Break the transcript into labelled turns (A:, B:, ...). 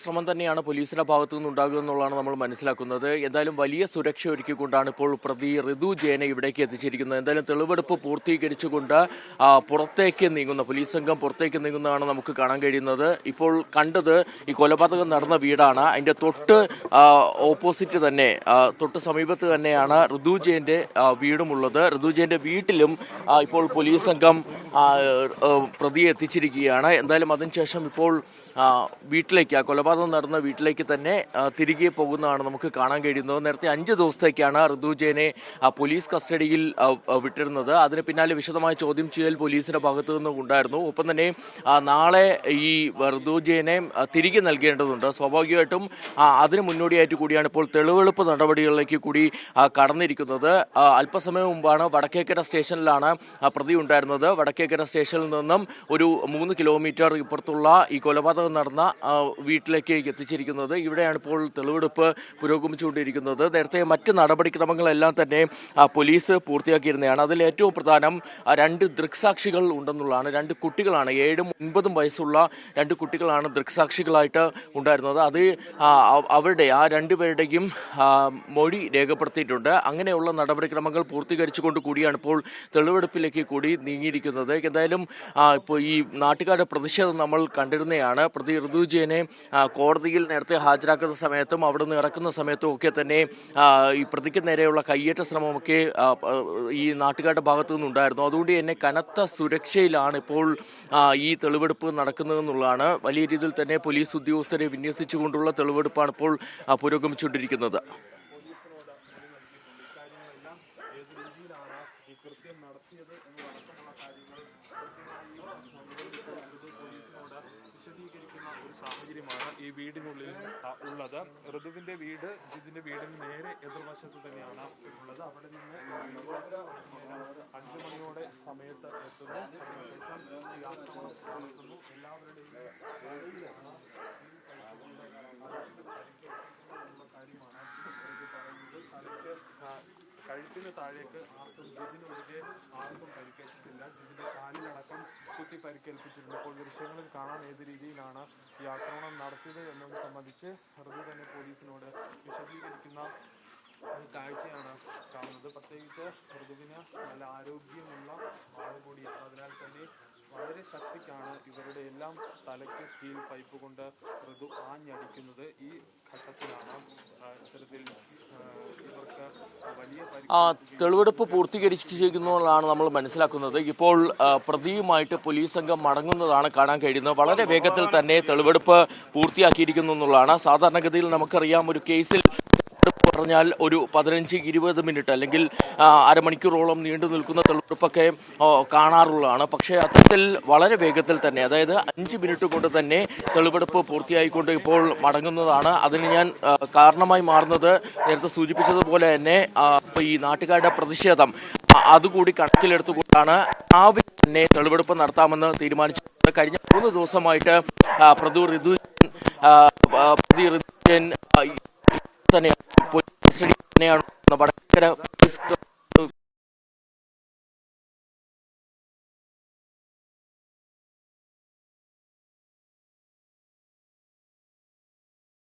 A: ശ്രമം തന്നെയാണ് പോലീസിന്റെ ഭാഗത്തു നിന്നുണ്ടാകുക എന്നുള്ളതാണ് നമ്മൾ മനസ്സിലാക്കുന്നത്. എന്തായാലും വലിയ സുരക്ഷ ഒരുക്കിക്കൊണ്ടാണ് ഇപ്പോൾ പ്രതി ഋതു ജയനെ ഇവിടേക്ക് എത്തിച്ചിരിക്കുന്നത്. എന്തായാലും തെളിവെടുപ്പ് പൂർത്തീകരിച്ചുകൊണ്ട് പുറത്തേക്ക് നീങ്ങുന്ന പോലീസ് സംഘം പുറത്തേക്ക് നീങ്ങുന്നതാണ് നമുക്ക് കാണാൻ കഴിയുന്നത്. ഇപ്പോൾ കണ്ടത് ഈ കൊലപാതകം നടന്ന വീടാണ്. അതിന്റെ തൊട്ട് ഓപ്പോസിറ്റ് തന്നെ തൊട്ട് സമീപത്ത് തന്നെയാണ് ഋതു ജയന്റെ വീടുമുള്ളത്. ഋതു ജയന്റെ വീട്ടിലും ഇപ്പോൾ പോലീസ് സംഘം പ്രതിയെ എത്തിച്ചിരിക്കുകയാണ്. എന്തായാലും അതിനുശേഷം ഇപ്പോൾ വീട്ടിലേക്ക് കൊലപാതകം നടന്ന വീട്ടിലേക്ക് തന്നെ തിരികെ പോകുന്നതാണ് നമുക്ക് കാണാൻ കഴിയുന്നത്. നേരത്തെ 5 ദിവസത്തേക്കാണ് ഋതു ജയനെ പോലീസ് കസ്റ്റഡിയിൽ വിട്ടിരുന്നത്. അതിന് പിന്നാലെ വിശദമായ ചോദ്യം ചെയ്യൽ പോലീസിന്റെ ഭാഗത്തു നിന്നും ഉണ്ടായിരുന്നു. ഒപ്പം തന്നെ നാളെ ഈ ഋതു ജയനെ തിരികെ നൽകേണ്ടതുണ്ട്. സ്വാഭാവികമായിട്ടും അതിന് മുന്നോടിയായിട്ട് കൂടിയാണ് ഇപ്പോൾ തെളിവെടുപ്പ് നടപടികളിലേക്ക് കൂടി കടന്നിരിക്കുന്നത്. അല്പസമയം മുമ്പാണ് വടക്കേക്കര സ്റ്റേഷനിലാണ് പ്രതി ഉണ്ടായിരുന്നത്. വടക്കേക്കര സ്റ്റേഷനിൽ നിന്നും ഒരു 3 കിലോമീറ്റർ ഇപ്പുറത്തുള്ള ഈ കൊലപാതകം നടന്ന വീട്ടിലേക്ക് എത്തിച്ചിരിക്കുന്നത്. ഇവിടെയാണ് ഇപ്പോൾ തെളിവെടുപ്പ് പുരോഗമിച്ചുകൊണ്ടിരിക്കുന്നത്. നേരത്തെ മറ്റ് നടപടിക്രമങ്ങളെല്ലാം തന്നെ പോലീസ് പൂർത്തിയാക്കിയിരുന്നതാണ്. അതിൽ ഏറ്റവും പ്രധാനം 2 ദൃക്സാക്ഷികൾ ഉണ്ടെന്നുള്ളതാണ്. 2 കുട്ടികളാണ്, 7ഉം 9ഉം വയസ്സുള്ള 2 കുട്ടികളാണ് ദൃക്സാക്ഷികളായിട്ട് ഉണ്ടായിരുന്നത്. അത് അവരുടെ 2 പേരുടെയും മൊഴി രേഖപ്പെടുത്തിയിട്ടുണ്ട്. അങ്ങനെയുള്ള നടപടിക്രമങ്ങൾ പൂർത്തീകരിച്ചുകൊണ്ട് കൂടിയാണ് ഇപ്പോൾ തെളിവെടുപ്പിലേക്ക് കൂടി നീങ്ങിയിരിക്കുന്നത്. എന്തായാലും ഇപ്പോൾ ഈ നാട്ടുകാരുടെ പ്രതിഷേധം നമ്മൾ കണ്ടിരുന്നതാണ്. പ്രതി ഋതു ജയനെ കോടതിയിൽ നേരത്തെ ഹാജരാക്കുന്ന സമയത്തും അവിടെ നിന്ന് ഇറക്കുന്ന സമയത്തും ഒക്കെ തന്നെ ഈ പ്രതിക്ക് നേരെയുള്ള കയ്യേറ്റ ശ്രമമൊക്കെ ഈ നാട്ടുകാരുടെ ഭാഗത്തു നിന്നുണ്ടായിരുന്നു. അതുകൊണ്ട് തന്നെ കനത്ത സുരക്ഷയിലാണ് ഇപ്പോൾ ഈ തെളിവെടുപ്പ് നടക്കുന്നതെന്നുള്ളതാണ്. വലിയ രീതിയിൽ തന്നെ പോലീസ് ഉദ്യോഗസ്ഥരെ വിന്യസിച്ചുകൊണ്ടുള്ള തെളിവെടുപ്പാണ് ഇപ്പോൾ പുരോഗമിച്ചുകൊണ്ടിരിക്കുന്നത്.
B: സാഹചര്യമാണ് ഈ വീടിനുള്ളിൽ ഉള്ളത്. ഋതുവിന്റെ വീട് ഇതിന്റെ വീടിന് നേരെ എതിർവശത്ത് തന്നെയാണ് ഉള്ളത്. അവിടെ നിന്ന് 5 മണിയോടെ സമയത്ത് എത്തുന്നു. അതിനുശേഷം യാത്ര നടത്തുന്നു. എല്ലാവരുടെയും കാര്യമാണ് കഴുത്തിന് താഴേക്ക് ജിതിനൊഴികെ ആർക്കും പരിക്കേറ്റിട്ടില്ല. ജിതിന്റെ കാലിലടക്കം കുത്തി പരിക്കേൽപ്പിച്ചിരുന്നു. ഇപ്പോൾ ദൃശ്യങ്ങളിൽ കാണാൻ ഏത് രീതിയിലാണ് ഈ ആക്രമണം നടത്തിയത് എന്നത് സംബന്ധിച്ച് ഋതു തന്നെ പോലീസിനോട് വിശദീകരിക്കുന്ന കാഴ്ചയാണ് കാണുന്നത്. പ്രത്യേകിച്ച് ഋതുവിന് നല്ല ആരോഗ്യമുള്ള ആൾ കൂടിയാണ്. അതിനാൽ തന്നെ വളരെ ശക്തിക്കാണ് ഇവരുടെ എല്ലാം തലയ്ക്ക് സ്റ്റീൽ പൈപ്പ് കൊണ്ട് ഋതു ആഞ്ഞടിക്കുന്നത്. ഈ ഘട്ടത്തിലാണ് ഇത്തരത്തിൽ ഇവർക്ക് വലിയ
A: തെളിവെടുപ്പ് പൂർത്തീകരിച്ചിരിക്കുന്നതാണ് നമ്മൾ മനസ്സിലാക്കുന്നത്. ഇപ്പോൾ പ്രതിയുമായിട്ട് പോലീസ് സംഘം മടങ്ങുന്നതാണ് കാണാൻ കഴിയുന്നത്. വളരെ വേഗത്തിൽ തന്നെ തെളിവെടുപ്പ് പൂർത്തിയാക്കിയിരിക്കുന്നു എന്നുള്ളതാണ്. സാധാരണഗതിയിൽ നമുക്കറിയാം, ഒരു കേസിൽ പറഞ്ഞാൽ ഒരു 15-20 മിനിറ്റ് അല്ലെങ്കിൽ അരമണിക്കൂറോളം നീണ്ടു നിൽക്കുന്ന തെളിവെടുപ്പൊക്കെ കാണാറുള്ളതാണ്. പക്ഷേ അത്തരത്തിൽ വളരെ വേഗത്തിൽ തന്നെ, അതായത് 5 മിനിറ്റ് കൊണ്ട് തന്നെ തെളിവെടുപ്പ് പൂർത്തിയായിക്കൊണ്ട് ഇപ്പോൾ മടങ്ങുന്നതാണ്. അതിന് ഞാൻ കാരണമായി മാറുന്നത് നേരത്തെ സൂചിപ്പിച്ചതുപോലെ തന്നെ ഈ നാട്ടുകാരുടെ പ്രതിഷേധം അതുകൂടി കണക്കിലെടുത്തുകൊണ്ടാണ് രാവിലെ തന്നെ തെളിവെടുപ്പ് നടത്താമെന്ന് തീരുമാനിച്ചത്. കഴിഞ്ഞ 3 ദിവസമായിട്ട് പ്രതി ഋതു തന്നെ തന്നെയാണ് വടക്കര